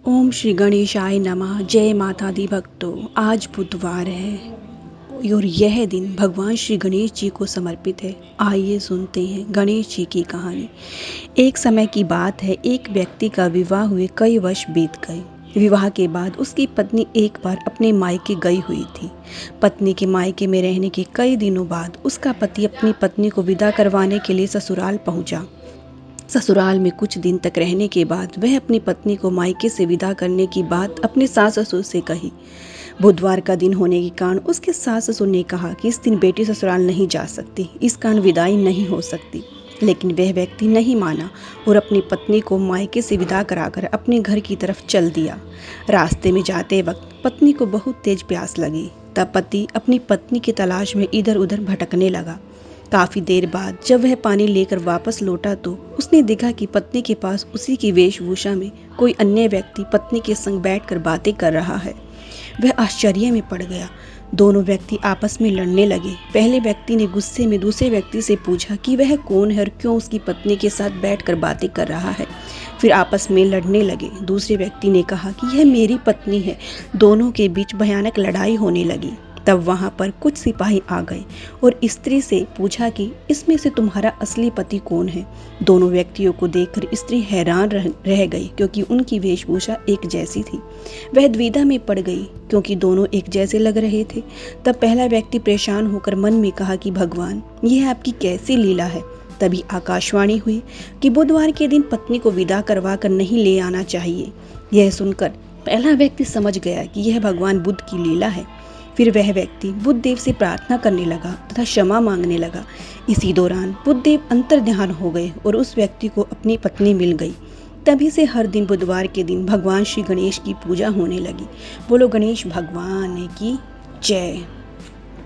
ओम श्री गणेशाय नमः। जय माता दी भक्तों। आज बुधवार है और यह दिन भगवान श्री गणेश जी को समर्पित है। आइए सुनते हैं गणेश जी की कहानी। एक समय की बात है, एक व्यक्ति का विवाह हुए कई वर्ष बीत गए। विवाह के बाद उसकी पत्नी एक बार अपने मायके गई हुई थी। पत्नी के मायके में रहने के कई दिनों बाद उसका पति अपनी पत्नी को विदा करवाने के लिए ससुराल पहुंचा। ससुराल में कुछ दिन तक रहने के बाद वह अपनी पत्नी को मायके से विदा करने की बात अपने सास ससुर से कही। बुधवार का दिन होने के कारण उसके सास ससुर ने कहा कि इस दिन बेटी ससुराल नहीं जा सकती, इस कारण विदाई नहीं हो सकती। लेकिन वह व्यक्ति नहीं माना और अपनी पत्नी को मायके से विदा कराकर अपने घर की तरफ चल दिया। रास्ते में जाते वक्त पत्नी को बहुत तेज प्यास लगी। तब पति अपनी पत्नी की तलाश में इधर उधर भटकने लगा। काफी देर बाद जब वह पानी लेकर वापस लौटा तो उसने देखा कि पत्नी के पास उसी की वेशभूषा में कोई अन्य व्यक्ति पत्नी के संग बैठकर बातें कर रहा है। वह आश्चर्य में पड़ गया। दोनों व्यक्ति आपस में लड़ने लगे। पहले व्यक्ति ने गुस्से में दूसरे व्यक्ति से पूछा कि वह कौन है और क्यों उसकी पत्नी के साथ बैठकर बातें कर रहा है। फिर आपस में लड़ने लगे। दूसरे व्यक्ति ने कहा कि यह मेरी पत्नी है। दोनों के बीच भयानक लड़ाई होने लगी। तब वहां पर कुछ सिपाही आ गए और स्त्री से पूछा कि इसमें से तुम्हारा असली पति कौन है। दोनों व्यक्तियों को देखकर स्त्री हैरान रह गई, क्योंकि उनकी वेशभूषा एक जैसी थी। वह द्विधा में पड़ गई क्योंकि दोनों एक जैसे लग रहे थे। तब पहला व्यक्ति परेशान होकर मन में कहा कि भगवान, यह आपकी कैसी लीला है। तभी आकाशवाणी हुई कि बुधवार के दिन पत्नी को विदा करवा कर नहीं ले आना चाहिए। यह सुनकर पहला व्यक्ति समझ गया कि यह भगवान बुद्ध की लीला है। फिर वह व्यक्ति बुद्धदेव से प्रार्थना करने लगा तथा क्षमा मांगने लगा। इसी दौरान बुद्धदेव अंतर्ध्यान हो गए और उस व्यक्ति को अपनी पत्नी मिल गई। तभी से हर दिन बुधवार के दिन भगवान श्री गणेश की पूजा होने लगी। बोलो गणेश भगवान की जय।